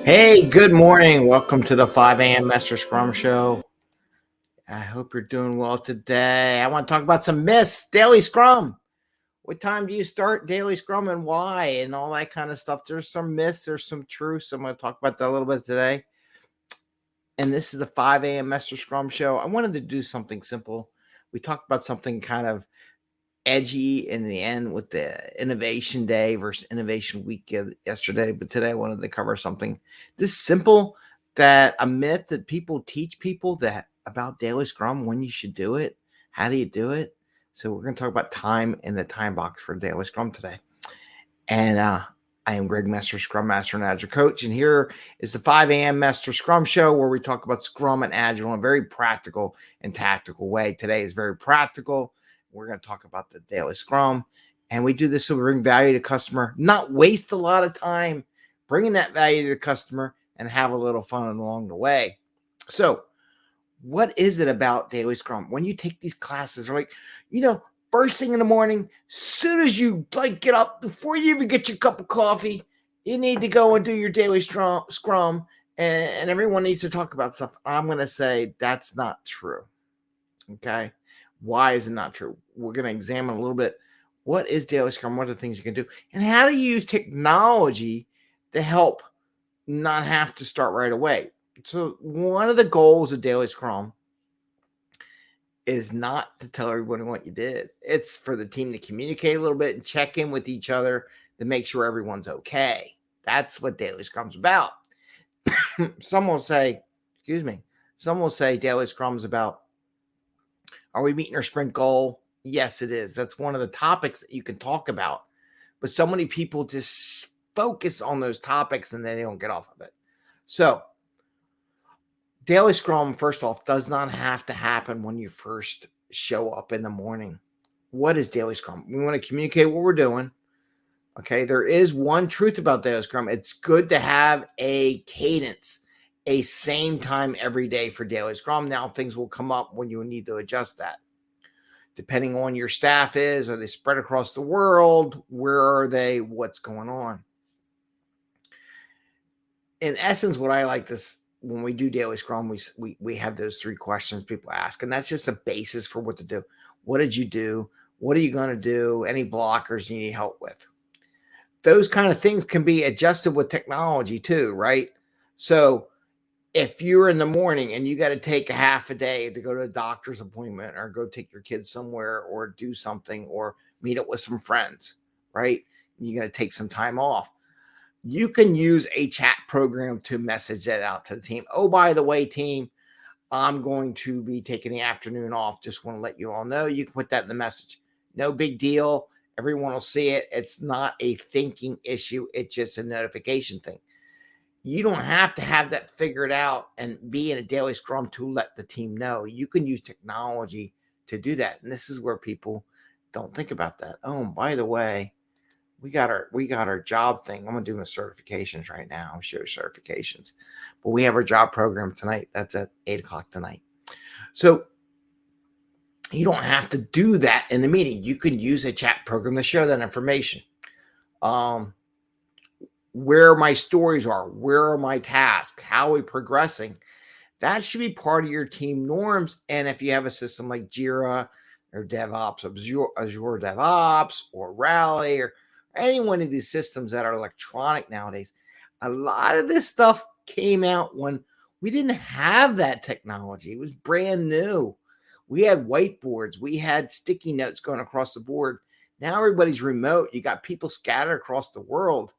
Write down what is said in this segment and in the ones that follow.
Hey, good morning. Welcome to the 5 a.m. Mester Scrum Show. I hope you're doing well today. I want to talk about some myths, Daily Scrum. What time do you start Daily Scrum and why, and all that kind of stuff? There's some myths, there's some truths. I'm going to talk about that a little bit today. And this is the 5 a.m. Mester Scrum Show. I wanted to do something simple. We talked about something kind of edgy in the end with the Innovation Day versus Innovation Week yesterday, but today I wanted to cover something this simple, that a myth that people teach people that about Daily Scrum, when you should do it, how do you do it. So we're going to talk about time in the time box for Daily Scrum today. And I am Greg Mester, Scrum Master and Agile Coach, and here is the 5 a.m. Mester Scrum Show, where we talk about Scrum and Agile in a very practical and tactical way. Today is very practical. We're going to talk about the Daily Scrum, and we do this so we bring value to customer, not waste a lot of time bringing that value to the customer, and have a little fun along the way. So what is it about Daily Scrum? When you take these classes, they're like, first thing in the morning, soon as you get up, before you even get your cup of coffee, you need to go and do your Daily Scrum, and everyone needs to talk about stuff. I'm going to say that's not true. Okay. Why is it not true? We're going to examine a little bit. What is Daily Scrum? What are the things you can do? And how do you use technology to help not have to start right away? So one of the goals of Daily Scrum is not to tell everybody what you did. It's for the team to communicate a little bit and check in with each other to make sure everyone's okay. That's what Daily Scrum's about. Some will say Daily Scrum's about, are we meeting our sprint goal? Yes, it is. That's one of the topics that you can talk about. But so many people just focus on those topics and then they don't get off of it. So Daily Scrum, first off, does not have to happen when you first show up in the morning. What is Daily Scrum? We want to communicate what we're doing. Okay, there is one truth about Daily Scrum. It's good to have a cadence, a same time every day for Daily Scrum. Now, things will come up when you need to adjust that. Depending on your staff are they spread across the world? Where are they? What's going on? In essence, what I like this, when we do Daily Scrum, we have those three questions people ask, and that's just a basis for what to do. What did you do? What are you going to do? Any blockers you need help with? Those kind of things can be adjusted with technology too, right? So if you're in the morning and you got to take a half a day to go to a doctor's appointment or go take your kids somewhere or do something or meet up with some friends, right? You got to take some time off. You can use a chat program to message that out to the team. Oh, by the way, team, I'm going to be taking the afternoon off. Just want to let you all know. You can put that in the message. No big deal. Everyone will see it. It's not a thinking issue. It's just a notification thing. You don't have to have that figured out and be in a Daily Scrum to let the team know. You can use technology to do that. And this is where people don't think about that. Oh, by the way, we got our job thing. I'm gonna do my certifications right now. I'll show certifications. But we have our job program tonight. That's at 8:00 tonight. So you don't have to do that in the meeting. You can use a chat program to share that information. Where my stories are, where are my tasks, how are we progressing? That should be part of your team norms. And if you have a system like Jira or DevOps, Azure DevOps or Rally or any one of these systems that are electronic nowadays, a lot of this stuff came out when we didn't have that technology. It was brand new. We had whiteboards. We had sticky notes going across the board. Now everybody's remote. You got people scattered across the world.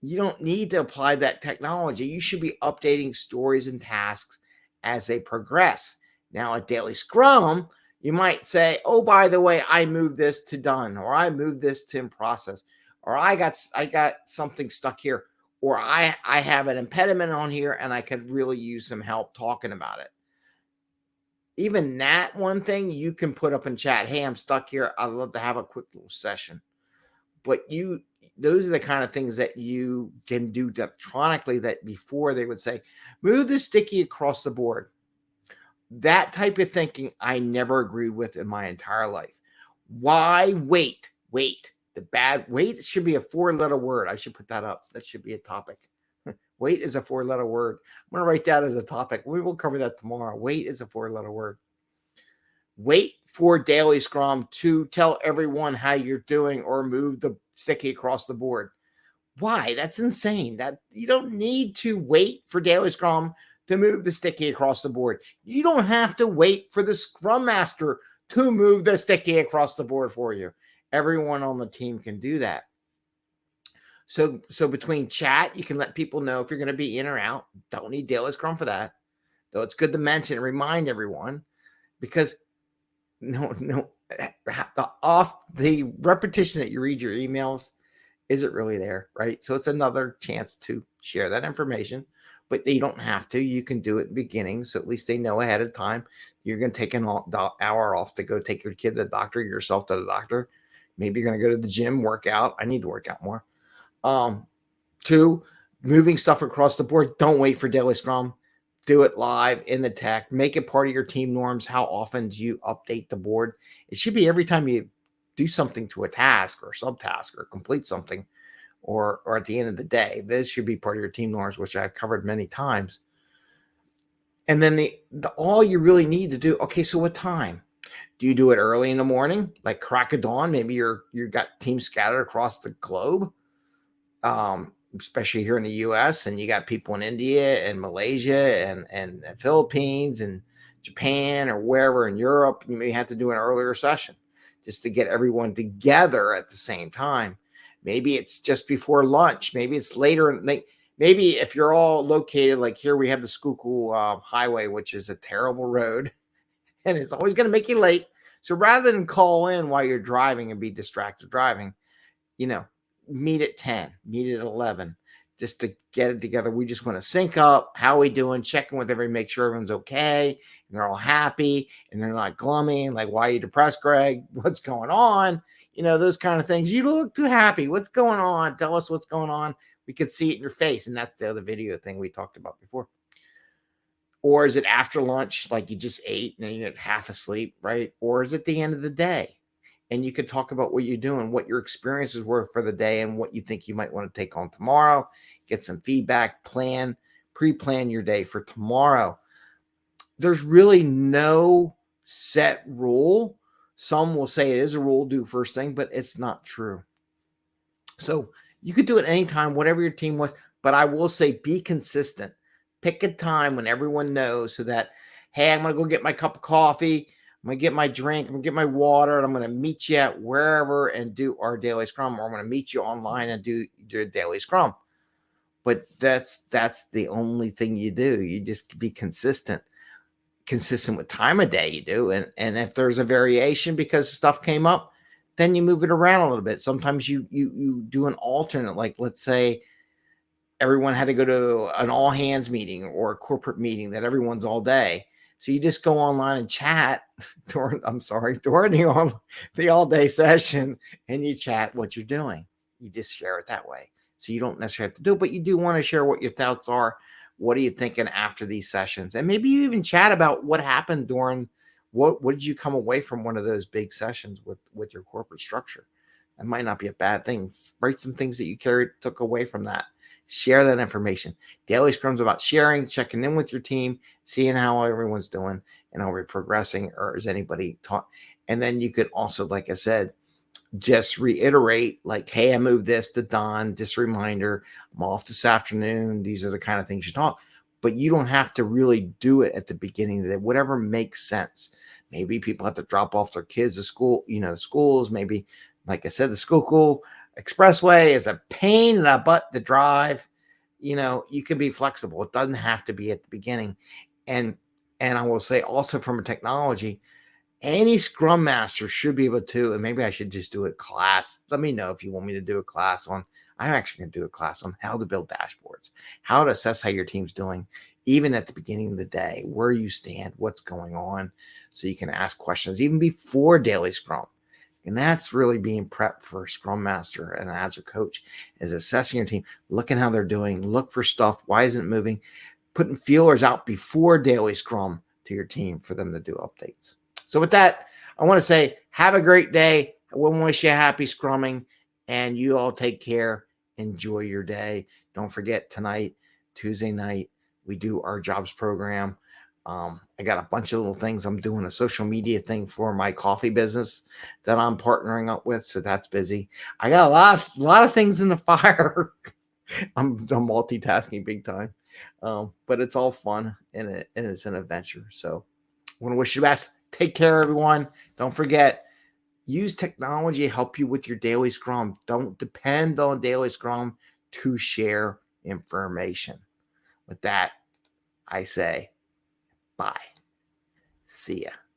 You don't need to apply that technology. You should be updating stories and tasks as they progress. Now, at Daily Scrum, you might say, oh, by the way, I moved this to done, or I moved this to in process, or I got something stuck here, or I have an impediment on here and I could really use some help talking about it. Even that one thing you can put up in chat. Hey, I'm stuck here. I'd love to have a quick little session. But those are the kind of things that you can do electronically that before they would say, move the sticky across the board. That type of thinking I never agreed with in my entire life. Why wait? Wait. The bad wait should be a 4-letter word. I should put that up. That should be a topic. Wait is a 4-letter word. I'm going to write that as a topic. We will cover that tomorrow. Wait is a 4-letter word. Wait for Daily Scrum to tell everyone how you're doing or move the sticky across the board. Why? That's insane. That you don't need to wait for Daily Scrum to move the sticky across the board. You don't have to wait for the Scrum Master to move the sticky across the board for you. Everyone on the team can do that. So between chat, you can let people know if you're going to be in or out. Don't need Daily Scrum for that. Though it's good to mention and remind everyone, because the repetition that you read your emails isn't really there, right? So it's another chance to share that information, but you don't have to. You can do it in the beginning, so at least they know ahead of time you're going to take an hour off to go take your kid to the doctor, yourself to the doctor. Maybe you're going to go to the gym, work out. I need to work out more. 2, moving stuff across the board. Don't wait for Daily Scrum. Do it live in the tech. Make it part of your team norms. How often do you update the board? It should be every time you do something to a task or subtask or complete something, or at the end of the day. This should be part of your team norms, which I've covered many times. And then the all you really need to do, okay, so what time? Do you do it early in the morning, like crack of dawn? Maybe you got teams scattered across the globe, especially here in the U.S., and you got people in India and Malaysia and the Philippines and Japan or wherever in Europe. You may have to do an earlier session just to get everyone together at the same time. Maybe it's just before lunch. Maybe it's later. Maybe if you're all located, like here, we have the Schuylkill Highway, which is a terrible road, and it's always going to make you late. So rather than call in while you're driving and be distracted driving, meet at 10, meet at 11, just to get it together. We just want to sync up. How are we doing? Checking with everybody, make sure everyone's okay, and they're all happy, and they're not glummy, like, why are you depressed, Greg? What's going on? Those kind of things. You look too happy. What's going on? Tell us what's going on. We could see it in your face, and that's the other video thing we talked about before. Or is it after lunch, like you just ate and you're half asleep, right? Or is it the end of the day? And you could talk about what you're doing, what your experiences were for the day, and what you think you might want to take on tomorrow. Get some feedback, pre-plan your day for tomorrow. There's really no set rule. Some will say it is a rule, do first thing, but it's not true. So you could do it anytime, whatever your team wants, but I will say be consistent. Pick a time when everyone knows, so that, hey, I'm going to go get my cup of coffee. I'm going to get my drink. I'm going to get my water. And I'm going to meet you at wherever and do our daily scrum. Or I'm going to meet you online and do your daily scrum. But that's the only thing you do. You just be consistent with time of day you do. And if there's a variation because stuff came up, then you move it around a little bit. Sometimes you do an alternate, like let's say everyone had to go to an all hands meeting or a corporate meeting that everyone's all day. So you just go online and chat during the all day session, and you chat what you're doing. You just share it that way. So you don't necessarily have to do it, but you do want to share what your thoughts are. What are you thinking after these sessions? And maybe you even chat about what happened during what did you come away from one of those big sessions with your corporate structure? That might not be a bad thing. Write some things that you took away from that. Share that information. Daily Scrum's about sharing, checking in with your team, seeing how everyone's doing, and are we progressing, or is anybody taught? And then you could also, like I said, just reiterate, like, hey, I moved this to Don, just a reminder, I'm off this afternoon. These are the kind of things you talk. But you don't have to really do it at the beginning of the day, whatever makes sense. Maybe people have to drop off their kids to school, the schools. Maybe, like I said, the Schuylkill Expressway is a pain in the butt to drive. You can be flexible. It doesn't have to be at the beginning. And I will say also, from a technology, any Scrum Master should be able to, and maybe I should just do a class. Let me know if you want me to do a class on, I'm actually going to do a class on how to build dashboards, how to assess how your team's doing, even at the beginning of the day, where you stand, what's going on, so you can ask questions even before daily Scrum. And that's really being prepped for a Scrum Master and an Agile coach, is assessing your team, looking how they're doing, look for stuff, why isn't it moving, putting feelers out before daily Scrum to your team for them to do updates. So with that, I want to say, have a great day. I want to wish you a happy scrumming, and you all take care. Enjoy your day. Don't forget tonight, Tuesday night, we do our jobs program. I got a bunch of little things. I'm doing a social media thing for my coffee business that I'm partnering up with, so that's busy. I got a lot of things in the fire. I'm multitasking big time, but it's all fun and it's an adventure. So I want to wish you the best. Take care, everyone. Don't forget, use technology to help you with your daily scrum. Don't depend on daily scrum to share information. With that, I say bye. See ya.